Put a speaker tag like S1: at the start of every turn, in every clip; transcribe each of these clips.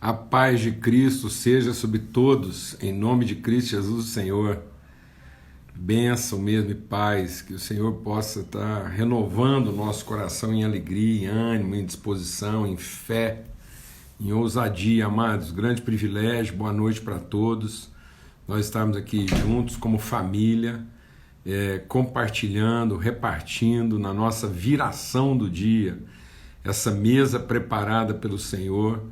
S1: A paz de Cristo seja sobre todos, em nome de Cristo Jesus, o Senhor. Bênção mesmo e paz, que o Senhor possa estar renovando o nosso coração em alegria, em ânimo, em disposição, em fé, em ousadia, amados. Grande privilégio, boa noite para todos. Nós estamos aqui juntos como família, compartilhando, repartindo na nossa viração do dia, essa mesa preparada pelo Senhor,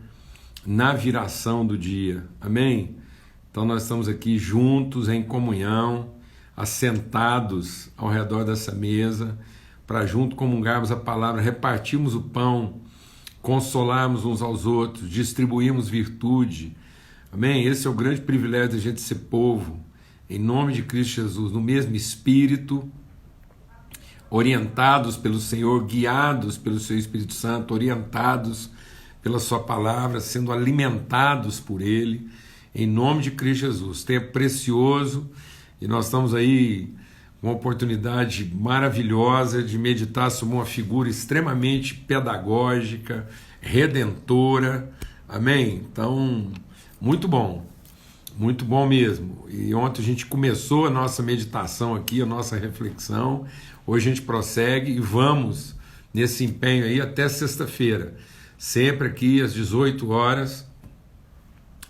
S1: na viração do dia, amém? Então nós estamos aqui juntos em comunhão, assentados ao redor dessa mesa, para junto comungarmos a palavra, repartirmos o pão, consolarmos uns aos outros, distribuirmos virtude, amém? Esse é o grande privilégio da gente ser povo, em nome de Cristo Jesus, no mesmo espírito, orientados pelo Senhor, guiados pelo seu Espírito Santo, orientados pela sua palavra, sendo alimentados por Ele, em nome de Cristo Jesus. Tempo precioso, e nós estamos aí com uma oportunidade maravilhosa de meditar sobre uma figura extremamente pedagógica, redentora, amém? Então, muito bom mesmo. E ontem a gente começou a nossa meditação aqui, a nossa reflexão, hoje a gente prossegue e vamos nesse empenho aí até sexta-feira. Sempre aqui às 18 horas,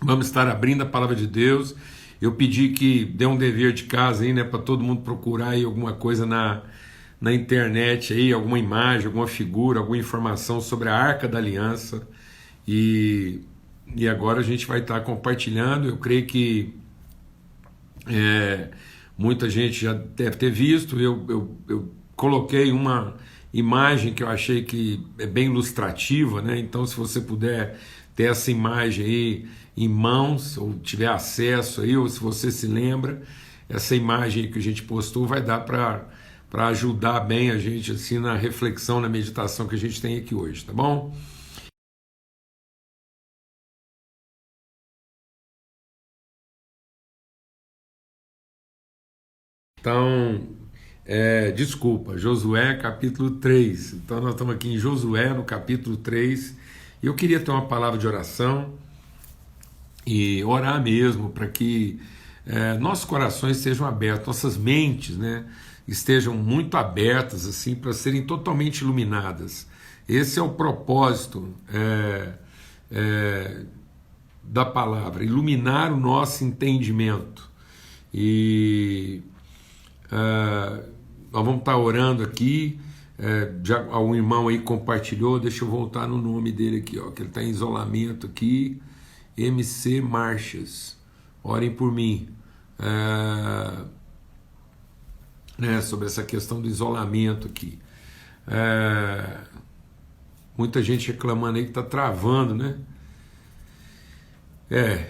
S1: vamos estar abrindo a palavra de Deus. Eu pedi que dê um dever de casa aí, né, para todo mundo procurar aí alguma coisa na internet aí, alguma imagem, alguma figura, alguma informação sobre a Arca da Aliança. E agora a gente vai estar compartilhando. Eu creio que muita gente já deve ter visto. Eu coloquei uma imagem que eu achei que é bem ilustrativa, né? Então, se você puder ter essa imagem aí em mãos, ou tiver acesso aí, ou se você se lembra, essa imagem que a gente postou vai dar para ajudar bem a gente assim na reflexão, na meditação que a gente tem aqui hoje, tá bom? Então, desculpa, Josué capítulo 3. Então nós estamos aqui em Josué no capítulo 3. E eu queria ter uma palavra de oração e orar mesmo para que nossos corações sejam abertos, nossas mentes, né, estejam muito abertas assim para serem totalmente iluminadas. Esse é o propósito da palavra, iluminar o nosso entendimento. E nós vamos estar orando aqui. Já um irmão aí compartilhou, deixa eu voltar no nome dele aqui, ó, que ele está em isolamento aqui, MC Marchas, orem por mim, sobre essa questão do isolamento aqui. Muita gente reclamando aí que está travando, né?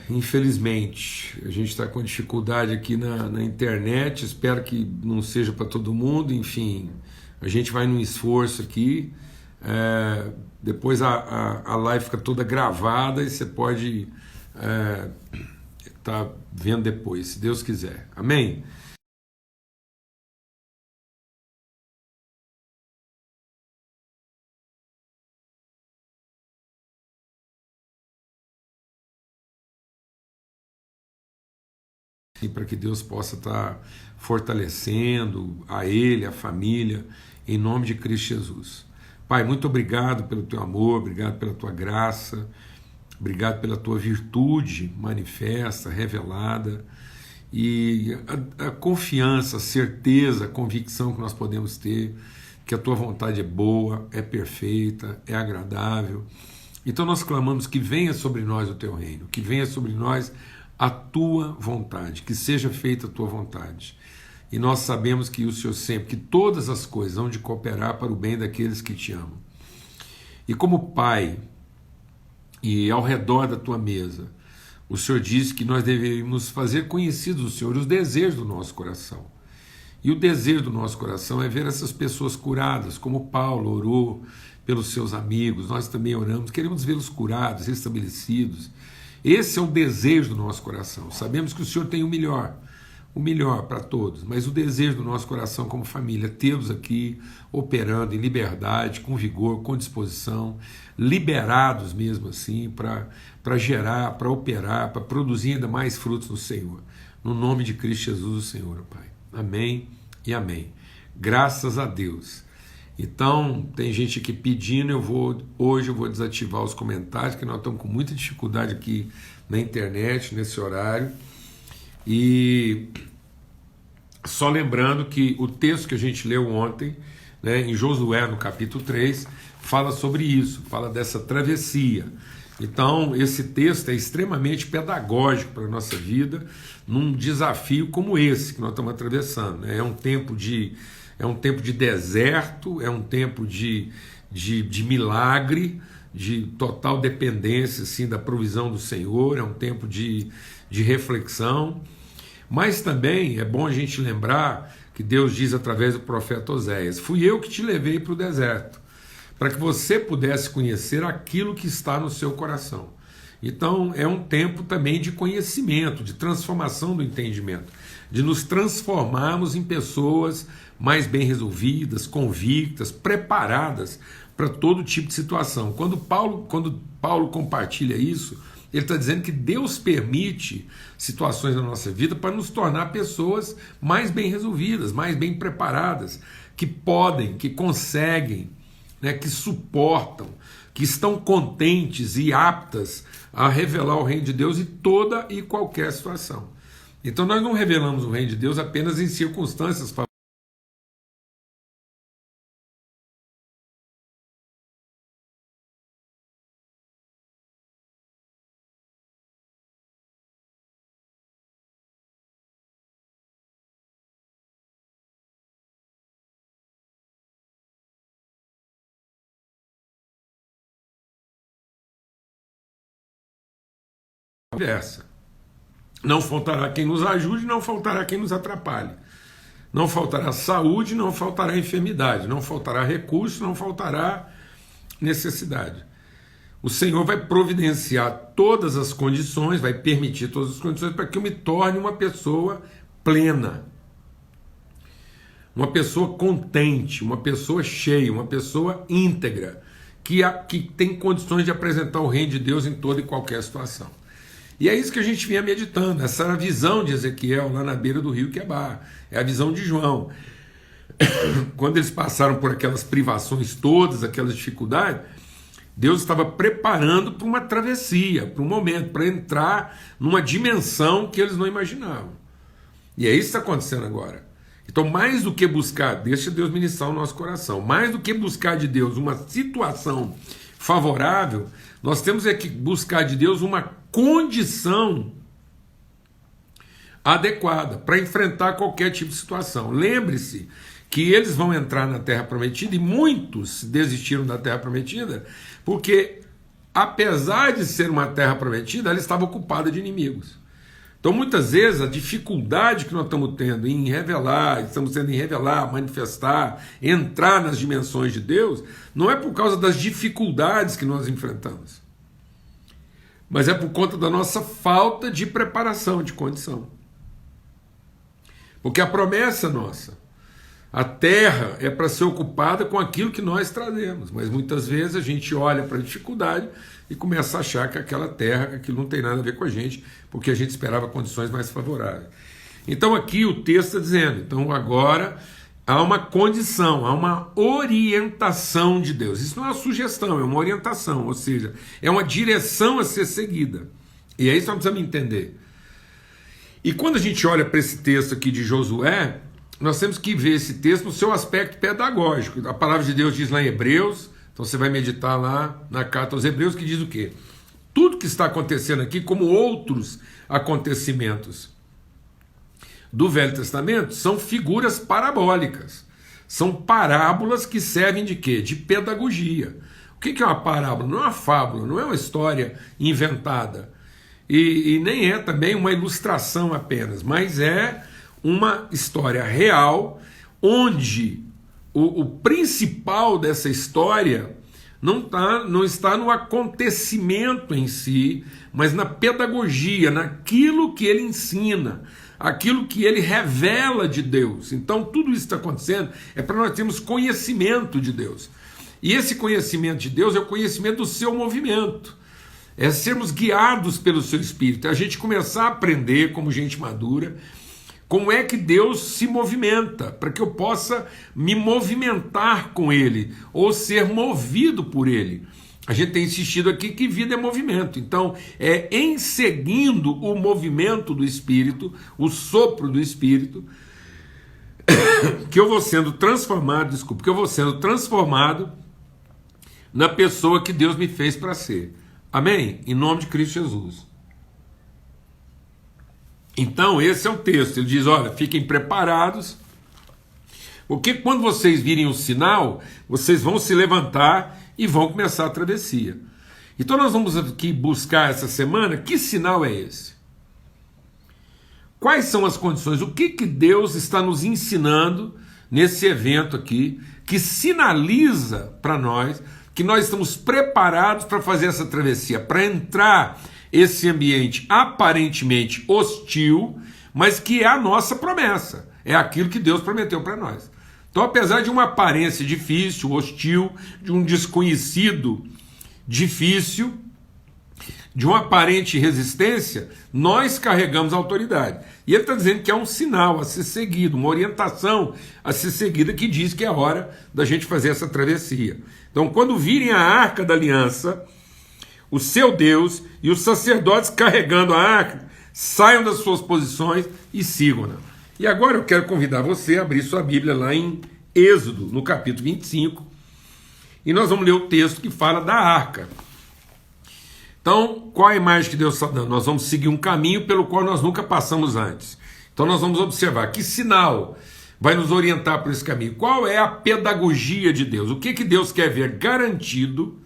S1: Infelizmente, a gente está com dificuldade aqui na internet, espero que não seja para todo mundo, enfim, a gente vai num esforço aqui, depois a live fica toda gravada e você pode tá vendo depois, se Deus quiser, amém? E para que Deus possa estar fortalecendo a ele, a família, em nome de Cristo Jesus. Pai, muito obrigado pelo teu amor, obrigado pela tua graça, obrigado pela tua virtude manifesta, revelada, e a confiança, a certeza, a convicção que nós podemos ter que a tua vontade é boa, é perfeita, é agradável. Então nós clamamos que venha sobre nós o teu reino, que venha sobre nós a tua vontade, que seja feita a tua vontade. E nós sabemos que o Senhor sempre, que todas as coisas hão de cooperar para o bem daqueles que te amam. E como Pai, e ao redor da tua mesa, o Senhor disse que nós deveríamos fazer conhecidos o Senhor, os desejos do nosso coração. E o desejo do nosso coração é ver essas pessoas curadas, como Paulo orou pelos seus amigos, nós também oramos, queremos vê-los curados, restabelecidos. Esse é o desejo do nosso coração. Sabemos que o Senhor tem o melhor. o melhor para todos, mas o desejo do nosso coração como família é tê-los aqui operando em liberdade, com vigor, com disposição, liberados mesmo assim para gerar, para operar, para produzir ainda mais frutos no Senhor. No nome de Cristo Jesus, o Senhor, Pai. Amém e amém. Graças a Deus. Então, tem gente aqui pedindo, hoje eu vou desativar os comentários, que nós estamos com muita dificuldade aqui na internet, nesse horário. E só lembrando que o texto que a gente leu ontem, né, em Josué, no capítulo 3, fala sobre isso, fala dessa travessia. Então, esse texto é extremamente pedagógico para a nossa vida, num desafio como esse que nós estamos atravessando, né? É um tempo de deserto, é um tempo de milagre, de total dependência assim, da provisão do Senhor, é um tempo de reflexão, mas também é bom a gente lembrar que Deus diz através do profeta Oséias: fui eu que te levei para o deserto, para que você pudesse conhecer aquilo que está no seu coração. Então é um tempo também de conhecimento, de transformação do entendimento, de nos transformarmos em pessoas mais bem resolvidas, convictas, preparadas para todo tipo de situação. Quando Paulo compartilha isso, ele está dizendo que Deus permite situações na nossa vida para nos tornar pessoas mais bem resolvidas, mais bem preparadas, que podem, que conseguem, né, que suportam, que estão contentes e aptas a revelar o reino de Deus em toda e qualquer situação. Então nós não revelamos o reino de Deus apenas em circunstâncias favoráveis. Não faltará quem nos ajude, não faltará quem nos atrapalhe. Não faltará saúde, não faltará enfermidade, não faltará recurso, não faltará necessidade. O Senhor vai providenciar todas as condições, vai permitir todas as condições para que eu me torne uma pessoa plena, uma pessoa contente, uma pessoa cheia, uma pessoa íntegra, que tem condições de apresentar o reino de Deus em toda e qualquer situação. E é isso que a gente vinha meditando, essa era a visão de Ezequiel lá na beira do rio Quebar, é a visão de João. Quando eles passaram por aquelas privações todas, aquelas dificuldades, Deus estava preparando para uma travessia, para um momento, para entrar numa dimensão que eles não imaginavam. E é isso que está acontecendo agora. Então, mais do que buscar, deixa Deus ministrar o nosso coração, mais do que buscar de Deus uma situação favorável, nós temos que buscar de Deus uma condição adequada para enfrentar qualquer tipo de situação. Lembre-se que eles vão entrar na Terra Prometida, e muitos desistiram da Terra Prometida porque, apesar de ser uma Terra Prometida, ela estava ocupada de inimigos. Então, muitas vezes, a dificuldade que nós estamos tendo em revelar, manifestar, entrar nas dimensões de Deus, não é por causa das dificuldades que nós enfrentamos, mas é por conta da nossa falta de preparação, de condição. Porque a promessa nossa, a terra é para ser ocupada com aquilo que nós trazemos, mas muitas vezes a gente olha para a dificuldade e começa a achar que aquela terra, que aquilo não tem nada a ver com a gente, porque a gente esperava condições mais favoráveis. Então aqui o texto está dizendo, então agora há uma condição, há uma orientação de Deus. Isso não é uma sugestão, é uma orientação, ou seja, é uma direção a ser seguida. E é isso que nós precisamos entender. E quando a gente olha para esse texto aqui de Josué, nós temos que ver esse texto no seu aspecto pedagógico. A palavra de Deus diz lá em Hebreus, então você vai meditar lá na carta aos Hebreus, que diz o quê? Tudo que está acontecendo aqui, como outros acontecimentos do Velho Testamento, são figuras parabólicas. São parábolas que servem de quê? De pedagogia. O que é uma parábola? Não é uma fábula, não é uma história inventada. E nem é também uma ilustração apenas, mas é uma história real, onde o principal dessa história não está no acontecimento em si, mas na pedagogia, naquilo que ele ensina, aquilo que ele revela de Deus. Então tudo isso está acontecendo é para nós termos conhecimento de Deus. E esse conhecimento de Deus é o conhecimento do seu movimento. É sermos guiados pelo seu Espírito. É a gente começar a aprender como gente madura como é que Deus se movimenta, para que eu possa me movimentar com Ele, ou ser movido por Ele. A gente tem insistido aqui que vida é movimento. Então, é em seguindo o movimento do Espírito, o sopro do Espírito, que eu vou sendo transformado, que eu vou sendo transformado na pessoa que Deus me fez para ser. Amém? Em nome de Cristo Jesus. Então, esse é o texto. Ele diz, olha, fiquem preparados, porque quando vocês virem o sinal, vocês vão se levantar e vão começar a travessia. Então nós vamos aqui buscar essa semana, que sinal é esse? Quais são as condições? O que Deus está nos ensinando nesse evento aqui, que sinaliza para nós que nós estamos preparados para fazer essa travessia, para entrar esse ambiente aparentemente hostil, mas que é a nossa promessa, é aquilo que Deus prometeu para nós. Então, apesar de uma aparência difícil, hostil, de um desconhecido difícil, de uma aparente resistência, nós carregamos a autoridade. E ele está dizendo que é um sinal a ser seguido, uma orientação a ser seguida, que diz que é hora da gente fazer essa travessia. Então, quando virem a Arca da Aliança, o seu Deus e os sacerdotes carregando a arca, saiam das suas posições e sigam-na. E agora eu quero convidar você a abrir sua Bíblia lá em Êxodo, no capítulo 25, e nós vamos ler o texto que fala da arca. Então, qual a imagem que Deus está dando? Nós vamos seguir um caminho pelo qual nós nunca passamos antes. Então nós vamos observar que sinal vai nos orientar por esse caminho. Qual é a pedagogia de Deus? O que Deus quer ver garantido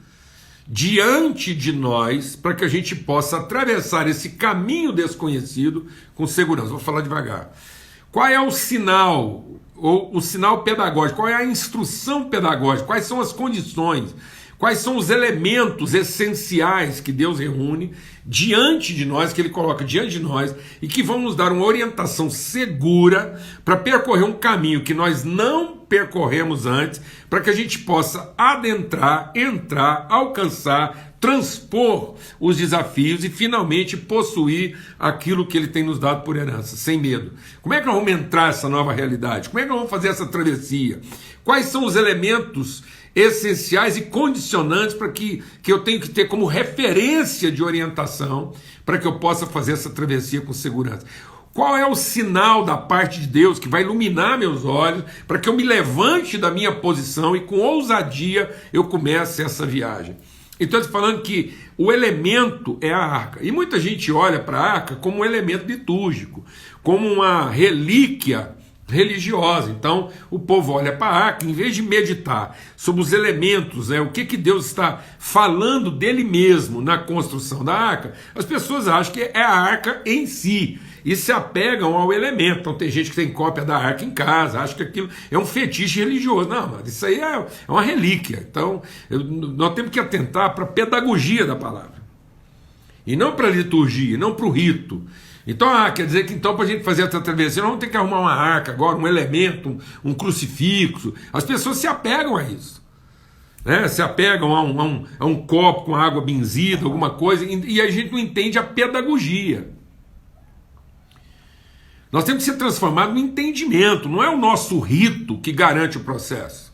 S1: diante de nós, para que a gente possa atravessar esse caminho desconhecido com segurança. Vou falar devagar. Qual é o sinal, ou o sinal pedagógico? Qual é a instrução pedagógica? Quais são as condições? Quais são os elementos essenciais que Deus reúne diante de nós, que Ele coloca diante de nós, e que vão nos dar uma orientação segura para percorrer um caminho que nós não percorremos antes, para que a gente possa adentrar, entrar, alcançar, transpor os desafios e finalmente possuir aquilo que Ele tem nos dado por herança, sem medo. Como é que nós vamos entrar nessa nova realidade? Como é que nós vamos fazer essa travessia? Quais são os elementos essenciais e condicionantes para que eu tenho que ter como referência de orientação para que eu possa fazer essa travessia com segurança? Qual é o sinal da parte de Deus que vai iluminar meus olhos para que eu me levante da minha posição e com ousadia eu comece essa viagem? Então, estou falando que o elemento é a arca. E muita gente olha para a arca como um elemento litúrgico, como uma relíquia religiosa. Então o povo olha para a arca, em vez de meditar sobre os elementos, o que Deus está falando dele mesmo na construção da arca, as pessoas acham que é a arca em si e se apegam ao elemento. Então tem gente que tem cópia da arca em casa, acha que aquilo é um fetiche religioso. Não, mas isso aí é uma relíquia. Então nós temos que atentar para a pedagogia da palavra e não para a liturgia, não para o rito. Então, quer dizer que então para a gente fazer essa travessia, nós vamos ter que arrumar uma arca agora, um elemento, um crucifixo. As pessoas se apegam a isso, né? Se apegam a um copo com água benzida, alguma coisa, e a gente não entende a pedagogia. Nós temos que ser transformados no entendimento, não é o nosso rito que garante o processo.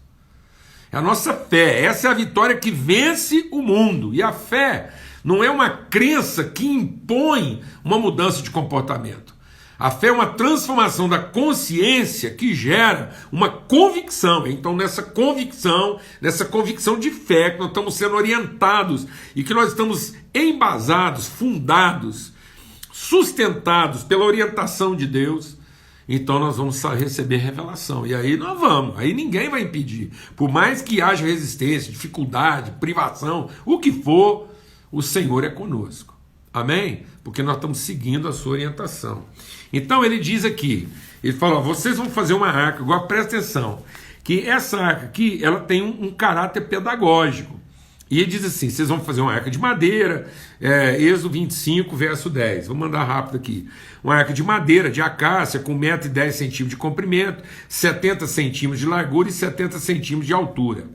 S1: É a nossa fé, essa é a vitória que vence o mundo, e a fé não é uma crença que impõe uma mudança de comportamento. A fé é uma transformação da consciência que gera uma convicção. Então, nessa convicção de fé, que nós estamos sendo orientados e que nós estamos embasados, fundados, sustentados pela orientação de Deus, então nós vamos receber revelação. E aí nós vamos, aí ninguém vai impedir. Por mais que haja resistência, dificuldade, privação, o que for, o Senhor é conosco. Amém? Porque nós estamos seguindo a sua orientação. Então ele diz aqui, ele fala, vocês vão fazer uma arca, agora presta atenção, que essa arca aqui, ela tem um caráter pedagógico. E ele diz assim: vocês vão fazer uma arca de madeira, Êxodo 25, verso 10. Vou mandar rápido aqui. Uma arca de madeira, de acácia, com 1,10 m de comprimento, 70 centímetros de largura e 70 centímetros de altura.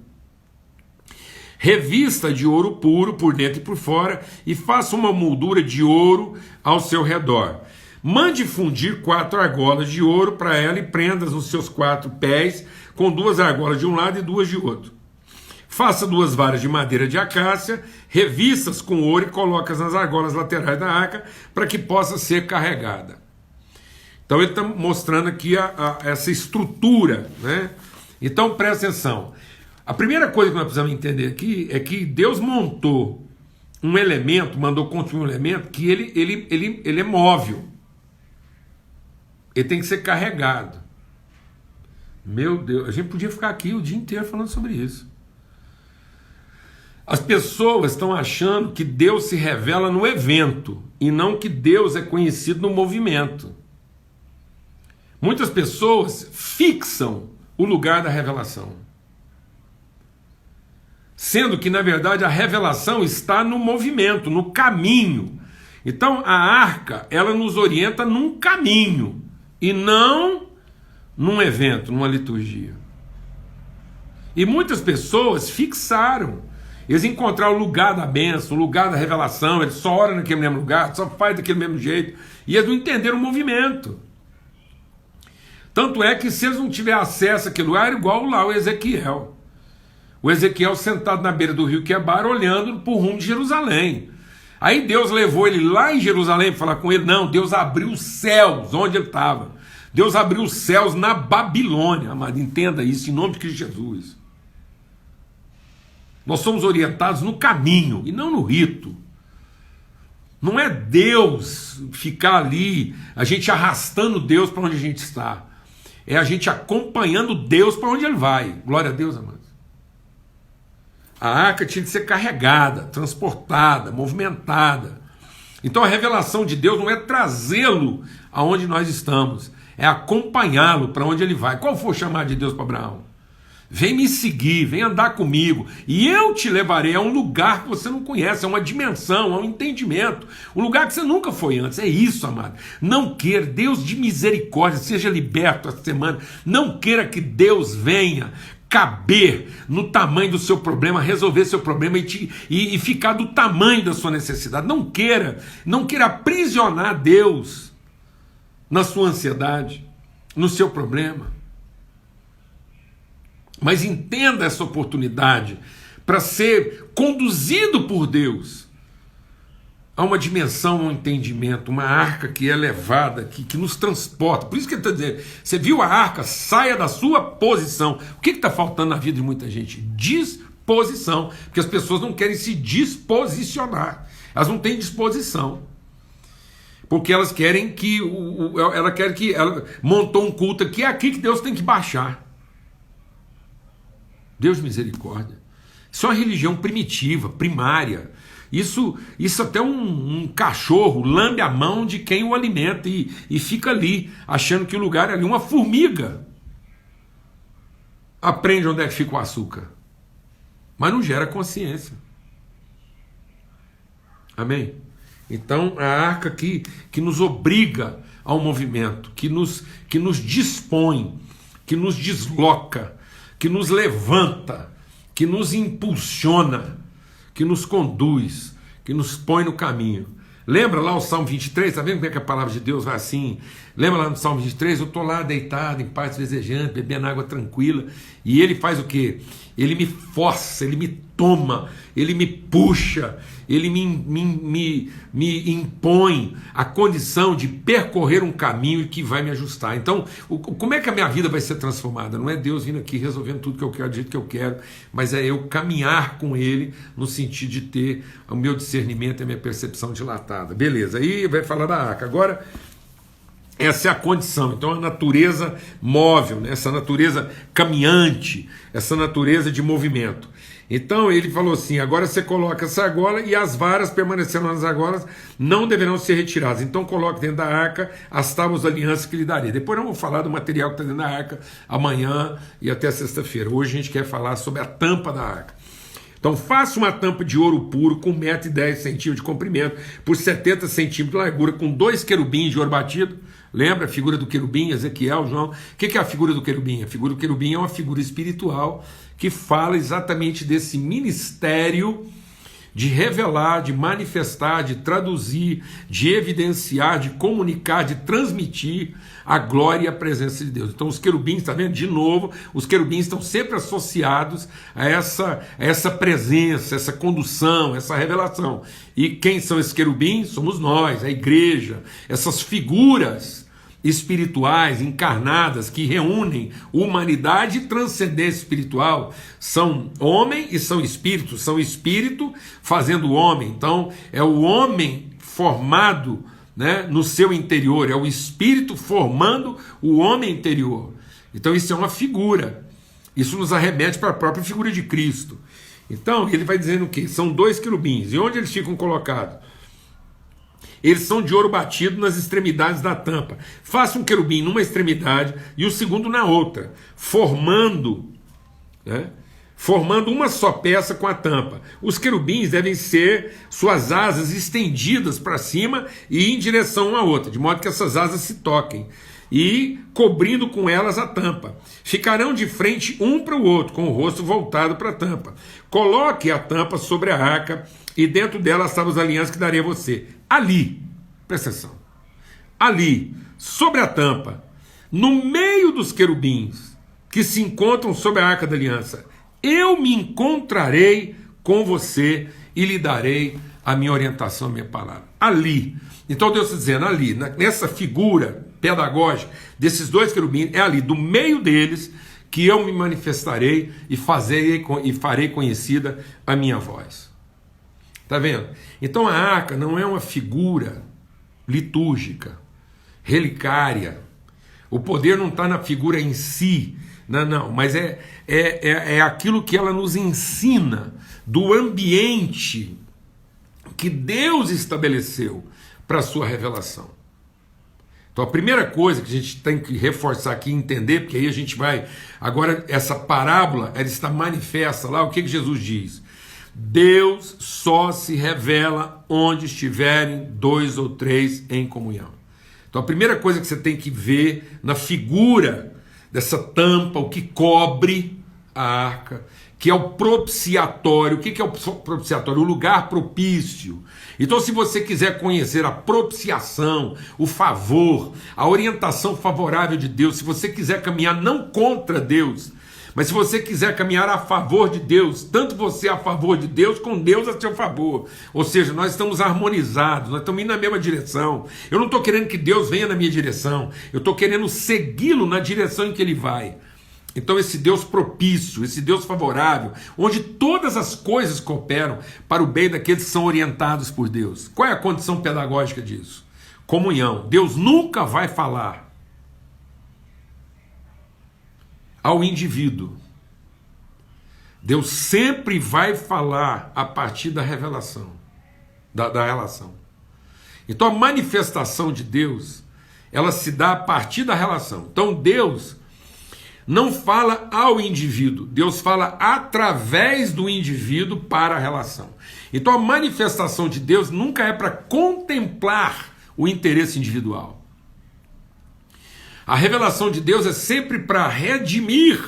S1: Revista de ouro puro por dentro e por fora, e faça uma moldura de ouro ao seu redor. Mande fundir 4 argolas de ouro para ela e prendas nos seus 4 pés, com 2 argolas de um lado e 2 de outro. Faça 2 varas de madeira de acácia, revistas com ouro e coloque-as nas argolas laterais da arca, para que possa ser carregada. Então ele está mostrando aqui essa estrutura, né? Então presta atenção. A primeira coisa que nós precisamos entender aqui é que Deus montou um elemento, mandou construir um elemento que ele é móvel. Ele tem que ser carregado. Meu Deus, a gente podia ficar aqui o dia inteiro falando sobre isso. As pessoas estão achando que Deus se revela no evento e não que Deus é conhecido no movimento. Muitas pessoas fixam o lugar da revelação, sendo que, na verdade, a revelação está no movimento, no caminho. Então, a arca, ela nos orienta num caminho, e não num evento, numa liturgia. E muitas pessoas fixaram. Eles encontraram o lugar da bênção, o lugar da revelação, eles só oram naquele mesmo lugar, só faz daquele mesmo jeito. E eles não entenderam o movimento. Tanto é que se eles não tiverem acesso àquele lugar, é igual lá o Ezequiel. O Ezequiel sentado na beira do rio Quebar, olhando para o rumo de Jerusalém. Aí Deus levou ele lá em Jerusalém para falar com ele. Não, Deus abriu os céus onde ele estava. Deus abriu os céus na Babilônia, amado. Entenda isso em nome de Cristo Jesus. Nós somos orientados no caminho e não no rito. Não é Deus ficar ali, a gente arrastando Deus para onde a gente está. É a gente acompanhando Deus para onde ele vai. Glória a Deus, amados. A arca tinha que ser carregada, transportada, movimentada. Então a revelação de Deus não é trazê-lo aonde nós estamos, é acompanhá-lo para onde ele vai. Qual foi o chamado de Deus para Abraão? Vem me seguir, vem andar comigo, e eu te levarei a um lugar que você não conhece, a uma dimensão, a um entendimento, um lugar que você nunca foi antes. É isso, amado. Não queira, Deus de misericórdia, seja liberto esta semana. Não queira que Deus venha caber no tamanho do seu problema, resolver seu problema e ficar do tamanho da sua necessidade. Não queira aprisionar Deus na sua ansiedade, no seu problema. Mas entenda essa oportunidade para ser conduzido por Deus a uma dimensão, um entendimento, uma arca que é levada, que nos transporta. Por isso que ele está dizendo, você viu a arca, saia da sua posição. O que está faltando na vida de muita gente? Disposição, porque as pessoas não querem se disposicionar, elas não têm disposição, porque elas querem que, ela montou um culto aqui, é aqui que Deus tem que baixar. Deus de misericórdia. Isso é uma religião primitiva, primária. Isso até um cachorro lambe a mão de quem o alimenta e fica ali, achando que o lugar é ali. Uma formiga aprende onde é que fica o açúcar, mas não gera consciência. Amém? Então a arca que nos obriga ao movimento, que nos dispõe, que nos desloca, que nos levanta, que nos impulsiona, que nos conduz, que nos põe no caminho. Lembra lá o Salmo 23? Está vendo como é que a palavra de Deus vai assim? Lembra lá no Salmo 23? Eu estou lá deitado, em paz desejante, bebendo água tranquila, e ele faz o quê? Ele me força, ele me toma, ele me puxa, ele me impõe a condição de percorrer um caminho que vai me ajustar. Então, como é que a minha vida vai ser transformada? Não é Deus vindo aqui resolvendo tudo que eu quero, do jeito que eu quero, mas é eu caminhar com Ele no sentido de ter o meu discernimento e a minha percepção dilatada. Beleza, aí vai falar da arca. Agora, essa é a condição. Então, a natureza móvel, né? Essa natureza caminhante, essa natureza de movimento. Então ele falou assim: agora você coloca essa argola e as varas permanecendo nas argolas não deverão ser retiradas. Então coloque dentro da arca as tábuas da aliança que lhe darei. Depois eu vou falar do material que está dentro da arca amanhã e até sexta-feira. Hoje a gente quer falar sobre a tampa da arca. Então Então faça uma tampa de ouro puro com 1,10 m de comprimento por 70 centímetros de largura, com 2 querubins de ouro batido. Lembra a figura do querubim, Ezequiel, João? O que é a figura do querubim? A figura do querubim é uma figura espiritual que fala exatamente desse ministério de revelar, de manifestar, de traduzir, de evidenciar, de comunicar, de transmitir a glória e a presença de Deus. Então os querubins, está vendo? De novo, os querubins estão sempre associados a essa presença, essa condução, essa revelação. E quem são esses querubins? Somos nós, a igreja, essas figuras espirituais, encarnadas, que reúnem humanidade e transcendência espiritual. São homem e são espírito fazendo homem. Então é o homem formado, né, no seu interior, é o espírito formando o homem interior. Então isso é uma figura, isso nos arremete para a própria figura de Cristo. Então ele vai dizendo o quê? São 2 querubins. E onde eles ficam colocados? Eles são de ouro batido nas extremidades da tampa. Faça um querubim numa extremidade e o segundo na outra, formando, né, formando uma só peça com a tampa. Os querubins devem ser suas asas estendidas para cima e em direção uma à outra, de modo que essas asas se toquem, e cobrindo com elas a tampa. Ficarão de frente um para o outro, com o rosto voltado para a tampa. Coloque a tampa sobre a arca, e dentro dela estavam as alianças que darei a você. Ali, presta atenção, ali, sobre a tampa, no meio dos querubins que se encontram sobre a arca da aliança, eu me encontrarei com você e lhe darei a minha orientação, a minha palavra. Ali. Então Deus está dizendo, ali, nessa figura pedagógica desses 2 querubins, é ali, do meio deles, que eu me manifestarei e farei conhecida a minha voz. Está vendo? Então a arca não é uma figura litúrgica, relicária. O poder não está na figura em si, não, mas é aquilo que ela nos ensina do ambiente que Deus estabeleceu para a sua revelação. Então a primeira coisa que a gente tem que reforçar aqui e entender, porque aí a gente vai... Agora essa parábola, ela está manifesta lá, o que Jesus diz? Deus só se revela onde estiverem 2 ou 3 em comunhão. Então a primeira coisa que você tem que ver na figura dessa tampa, o que cobre a arca, que é o propiciatório. O que é o propiciatório? O lugar propício. Então se você quiser conhecer a propiciação, o favor, a orientação favorável de Deus, se você quiser caminhar não contra Deus, mas se você quiser caminhar a favor de Deus, tanto você a favor de Deus, com Deus a seu favor. Ou seja, nós estamos harmonizados, nós estamos indo na mesma direção. Eu não estou querendo que Deus venha na minha direção, eu estou querendo segui-lo na direção em que ele vai. Então esse Deus propício, esse Deus favorável, onde todas as coisas cooperam para o bem daqueles que são orientados por Deus. Qual é a condição pedagógica disso? Comunhão. Deus nunca vai falar ao indivíduo. Deus sempre vai falar a partir da revelação, da relação. Então a manifestação de Deus, ela se dá a partir da relação. Então Deus não fala ao indivíduo, Deus fala através do indivíduo para a relação. Então a manifestação de Deus nunca é para contemplar o interesse individual. A revelação de Deus é sempre para redimir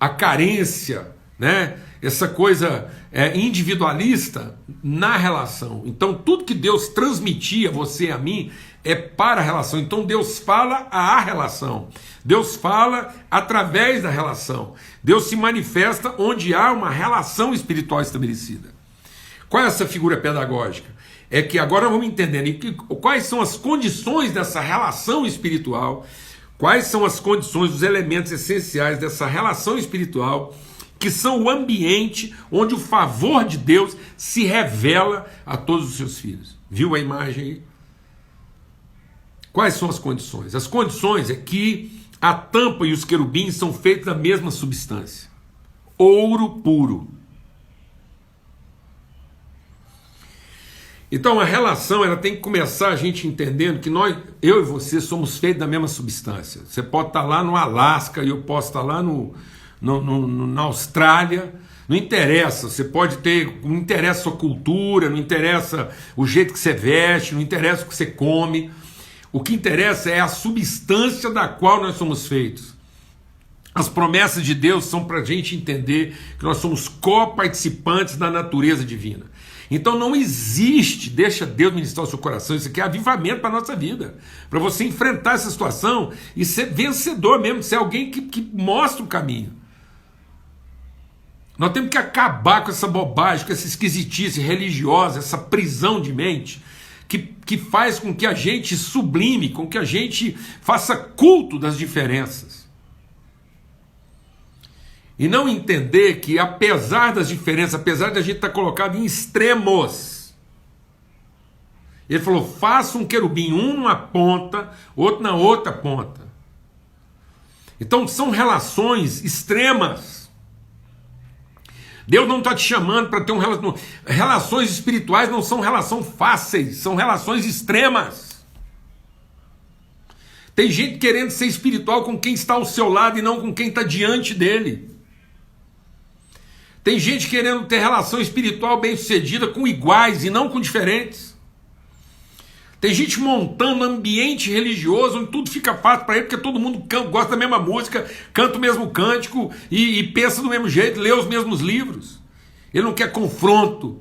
S1: a carência, né? Essa coisa individualista na relação. Então tudo que Deus transmitia a você e a mim é para a relação. Então Deus fala à relação. Deus fala através da relação. Deus se manifesta onde há uma relação espiritual estabelecida. Qual é essa figura pedagógica? É que agora vamos entendendo quais são as condições dessa relação espiritual, quais são as condições, os elementos essenciais dessa relação espiritual, que são o ambiente onde o favor de Deus se revela a todos os seus filhos. Viu a imagem aí? Quais são as condições? As condições é que a tampa e os querubins são feitos da mesma substância, ouro puro. Então a relação, ela tem que começar a gente entendendo que eu e você somos feitos da mesma substância. Você pode estar lá no Alasca e eu posso estar lá na Austrália, Não interessa, você pode ter, não interessa a sua cultura, não interessa o jeito que você veste, não interessa o que você come. O que interessa é a substância da qual nós somos feitos. As promessas de Deus são para a gente entender que nós somos coparticipantes da natureza divina. Então não existe, deixa Deus ministrar o seu coração, isso aqui é avivamento para a nossa vida. Para você enfrentar essa situação e ser vencedor mesmo, ser alguém que mostra o caminho. Nós temos que acabar com essa bobagem, com essa esquisitice religiosa, essa prisão de mente, que faz com que a gente sublime, com que a gente faça culto das diferenças. E não entender que, apesar das diferenças, apesar de a gente estar colocado em extremos, ele falou, faça um querubim, um numa ponta, outro na outra ponta. Então são relações extremas. Deus não está te chamando para ter um relacionamento. Relações espirituais não são relações fáceis, são relações extremas. Tem gente querendo ser espiritual com quem está ao seu lado e não com quem está diante dele. Tem gente querendo ter relação espiritual bem-sucedida com iguais e não com diferentes. Tem gente montando ambiente religioso onde tudo fica fácil para ele, porque todo mundo gosta da mesma música, canta o mesmo cântico e pensa do mesmo jeito, lê os mesmos livros. Ele não quer confronto.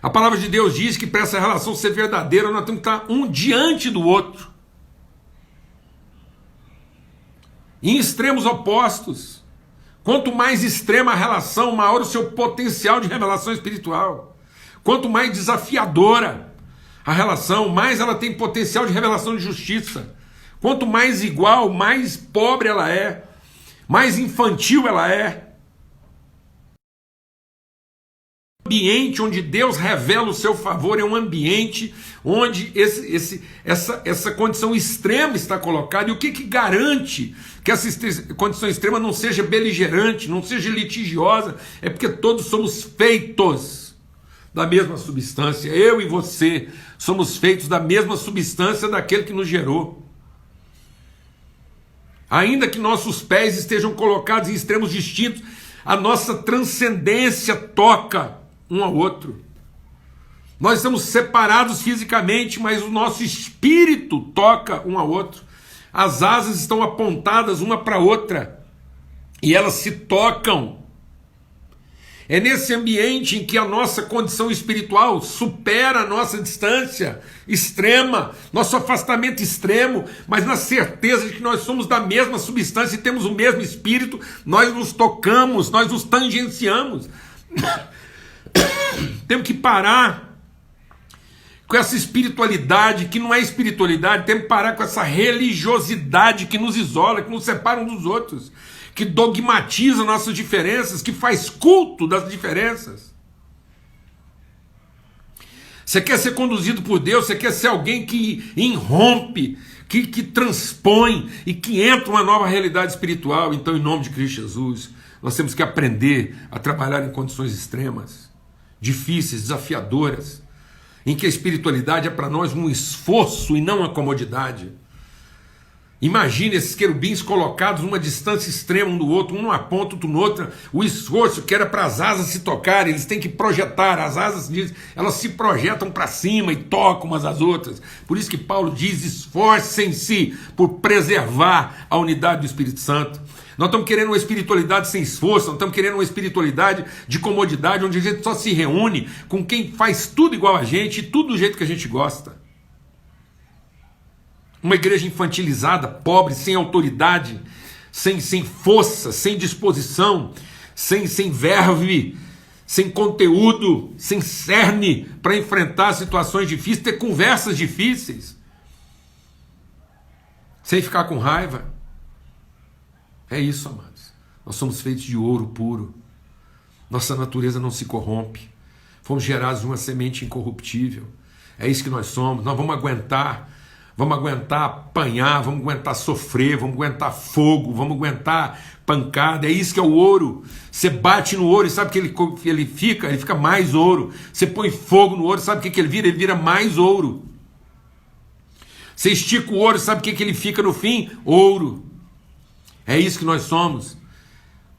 S1: A palavra de Deus diz que para essa relação ser verdadeira, nós temos que estar um diante do outro. Em extremos opostos. Quanto mais extrema a relação, maior o seu potencial de revelação espiritual. Quanto mais desafiadora a relação, mais ela tem potencial de revelação de justiça. Quanto mais igual, mais pobre ela é, mais infantil ela é. O ambiente onde Deus revela o seu favor é um ambiente onde essa condição extrema está colocada. E o que garante que essa condição extrema não seja beligerante, não seja litigiosa? É porque todos somos feitos da mesma substância. Eu e você somos feitos da mesma substância daquele que nos gerou. Ainda que nossos pés estejam colocados em extremos distintos, a nossa transcendência toca um ao outro. Nós estamos separados fisicamente, mas o nosso espírito toca um ao outro. As asas estão apontadas uma para a outra e elas se tocam. É nesse ambiente em que a nossa condição espiritual supera a nossa distância extrema, nosso afastamento extremo, mas na certeza de que nós somos da mesma substância e temos o mesmo espírito, nós nos tocamos, nós nos tangenciamos. Temos que parar com essa espiritualidade que não é espiritualidade, temos que parar com essa religiosidade que nos isola, que nos separa uns dos outros, que dogmatiza nossas diferenças, que faz culto das diferenças. Você quer ser conduzido por Deus, você quer ser alguém que irrompe, que transpõe e que entra uma nova realidade espiritual. Então, em nome de Cristo Jesus, nós temos que aprender a trabalhar em condições extremas, difíceis, desafiadoras, em que a espiritualidade é para nós um esforço e não uma comodidade. Imagine esses querubins colocados numa distância extrema um do outro, um numa ponta, outro noutra, o esforço que era para as asas se tocarem, eles têm que projetar, as asas elas se projetam para cima e tocam umas às outras. Por isso que Paulo diz, esforcem-se por preservar a unidade do Espírito Santo. Nós estamos querendo uma espiritualidade sem esforço, nós estamos querendo uma espiritualidade de comodidade, onde a gente só se reúne com quem faz tudo igual a gente e tudo do jeito que a gente gosta. Uma igreja infantilizada, pobre, sem autoridade, sem força, sem disposição, sem verve, sem conteúdo, sem cerne para enfrentar situações difíceis, ter conversas difíceis, sem ficar com raiva. É isso, amados. Nós somos feitos de ouro puro. Nossa natureza não se corrompe. Fomos gerados de uma semente incorruptível. É isso que nós somos. Nós vamos aguentar apanhar, vamos aguentar sofrer, vamos aguentar fogo, vamos aguentar pancada. É isso que é o ouro. Você bate no ouro e sabe que ele fica mais ouro. Você põe fogo no ouro, sabe o que ele vira? Ele vira mais ouro. Você estica o ouro, sabe o que ele fica no fim? Ouro. É isso que nós somos.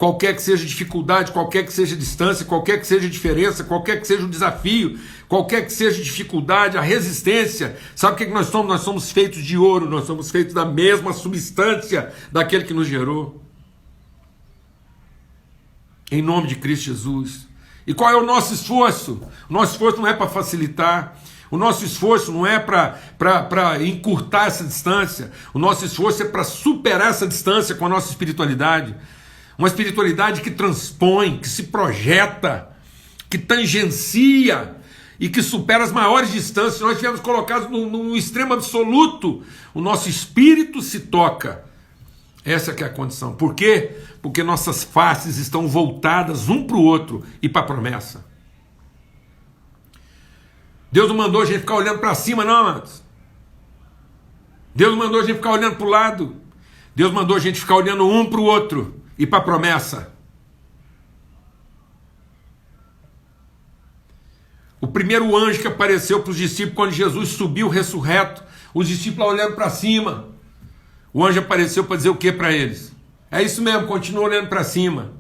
S1: qualquer que seja a dificuldade, qualquer que seja a distância, qualquer que seja a diferença, qualquer que seja o desafio, qualquer que seja a dificuldade, a resistência. Sabe o que nós somos? Nós somos feitos de ouro, nós somos feitos da mesma substância daquele que nos gerou. Em nome de Cristo Jesus. E qual é o nosso esforço? O nosso esforço não é para facilitar. O nosso esforço não é para encurtar essa distância. O nosso esforço é para superar essa distância com a nossa espiritualidade. Uma espiritualidade que transpõe, que se projeta, que tangencia e que supera as maiores distâncias. Nós estivermos colocados num extremo absoluto, o nosso espírito se toca. Essa que é a condição. Por quê? Porque nossas faces estão voltadas um para o outro e para a promessa. Deus não mandou a gente ficar olhando para cima, não, amados. Deus não mandou a gente ficar olhando para o lado. Deus mandou a gente ficar olhando um para o outro e para a promessa. O primeiro anjo que apareceu para os discípulos quando Jesus subiu ressurreto, os discípulos olhando para cima. O anjo apareceu para dizer o que para eles? É isso mesmo, continua olhando para cima.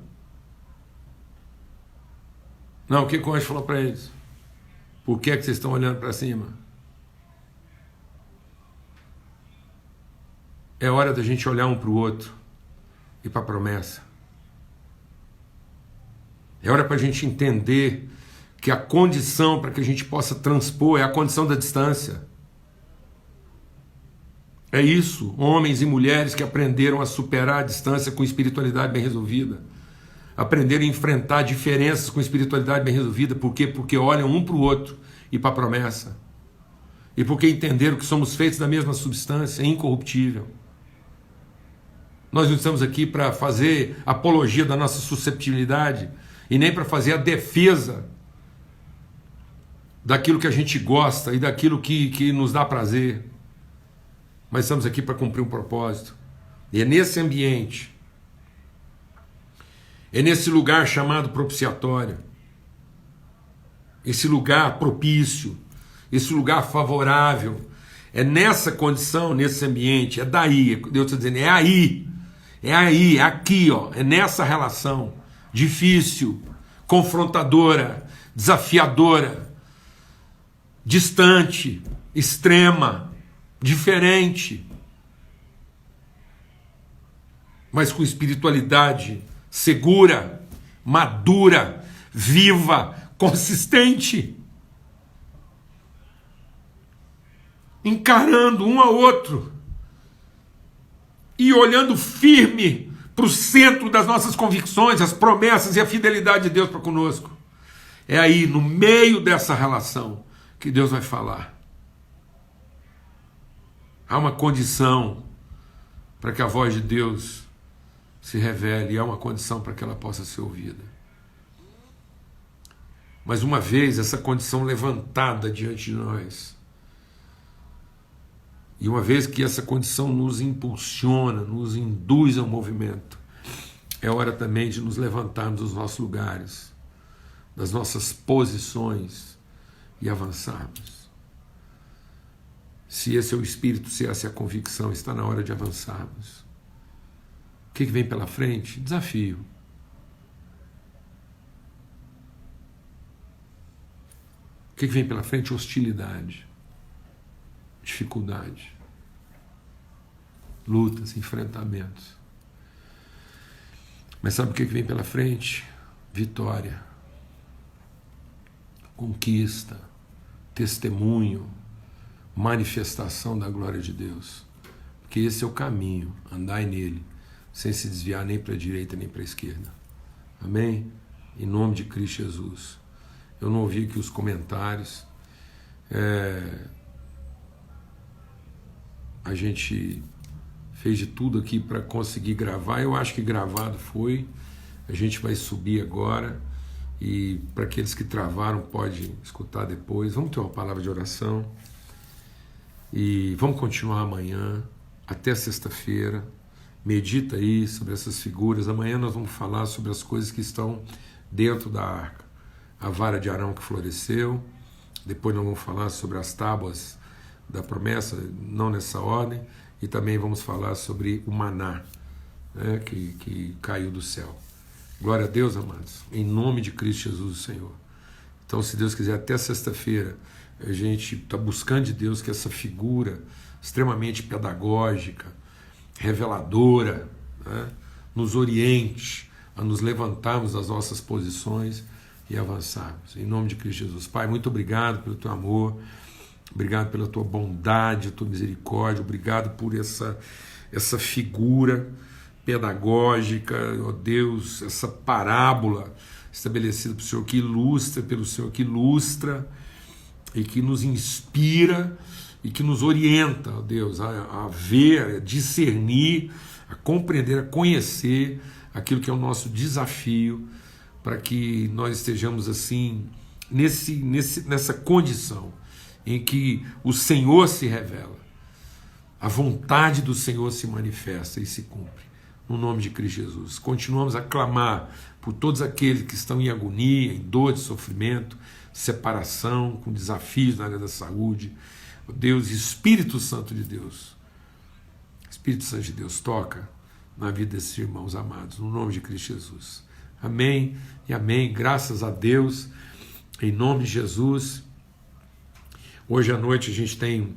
S1: Não, o que o anjo falou para eles? Por que vocês estão olhando para cima? É hora da gente olhar um para o outro e para a promessa. É hora para a gente entender que a condição para que a gente possa transpor é a condição da distância. É isso, homens e mulheres que aprenderam a superar a distância com espiritualidade bem resolvida. Aprenderam a enfrentar diferenças com espiritualidade bem resolvida. Por quê? Porque olham um para o outro e para a promessa. E porque entenderam que somos feitos da mesma substância, incorruptível. Nós não estamos aqui para fazer apologia da nossa susceptibilidade e nem para fazer a defesa daquilo que a gente gosta e daquilo que nos dá prazer. Mas estamos aqui para cumprir um propósito. E é nesse ambiente, é nesse lugar chamado propiciatório, esse lugar propício, esse lugar favorável, é nessa condição, nesse ambiente, é daí, Deus está dizendo, é aí, é aqui, ó, é nessa relação difícil, confrontadora, desafiadora, distante, extrema, diferente, mas com espiritualidade segura, madura, viva, consistente, encarando um ao outro e olhando firme para o centro das nossas convicções, as promessas e a fidelidade de Deus para conosco. É aí, no meio dessa relação, que Deus vai falar. Há uma condição para que a voz de Deus se revele, e há uma condição para que ela possa ser ouvida. Mas uma vez essa condição levantada diante de nós, e uma vez que essa condição nos impulsiona, nos induz ao movimento, é hora também de nos levantarmos dos nossos lugares, das nossas posições e avançarmos. Se esse é o espírito, se essa é a convicção, está na hora de avançarmos. O que vem pela frente? Desafio. O que vem pela frente? Hostilidade, dificuldade, lutas, enfrentamentos. Mas sabe o que vem pela frente? Vitória, conquista, testemunho, manifestação da glória de Deus. Porque esse é o caminho, andai nele, sem se desviar nem para a direita nem para a esquerda. Amém? Em nome de Cristo Jesus. Eu não ouvi aqui os comentários. A gente fez de tudo aqui para conseguir gravar. Eu acho que gravado foi. A gente vai subir agora. E para aqueles que travaram, pode escutar depois. Vamos ter uma palavra de oração. E vamos continuar amanhã, até sexta-feira. Medita aí sobre essas figuras. Amanhã nós vamos falar sobre as coisas que estão dentro da arca. A vara de Arão que floresceu. Depois nós vamos falar sobre as tábuas da promessa, não nessa ordem. E também vamos falar sobre o maná, né, que caiu do céu. Glória a Deus, amados, em nome de Cristo Jesus, Senhor. Então, se Deus quiser, até sexta-feira, a gente está buscando de Deus que essa figura extremamente pedagógica, reveladora, né, nos oriente a nos levantarmos das nossas posições e avançarmos. Em nome de Cristo Jesus. Pai, muito obrigado pelo teu amor, obrigado pela tua bondade, tua misericórdia, obrigado por essa figura pedagógica, ó Deus, essa parábola estabelecida pelo Senhor, que ilustra e que nos inspira e que nos orienta, ó Deus, a ver, a discernir, a compreender, a conhecer aquilo que é o nosso desafio, para que nós estejamos assim, nessa condição em que o Senhor se revela, a vontade do Senhor se manifesta e se cumpre. No nome de Cristo Jesus. Continuamos a clamar por todos aqueles que estão em agonia, em dor de sofrimento, separação, com desafios na área da saúde. Deus, Espírito Santo de Deus, Espírito Santo de Deus, toca na vida desses irmãos amados, no nome de Cristo Jesus. Amém e amém. Graças a Deus, em nome de Jesus. Hoje à noite a gente tem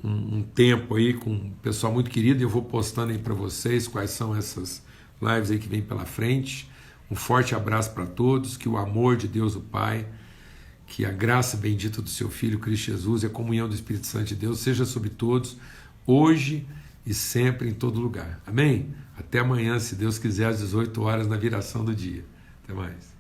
S1: um tempo aí com um pessoal muito querido, e eu vou postando aí para vocês quais são essas lives aí que vem pela frente. Um forte abraço para todos, que o amor de Deus o Pai, que a graça bendita do seu Filho Cristo Jesus e a comunhão do Espírito Santo de Deus seja sobre todos, hoje e sempre, em todo lugar. Amém? Até amanhã, se Deus quiser, às 18 horas, na viração do dia. Até mais.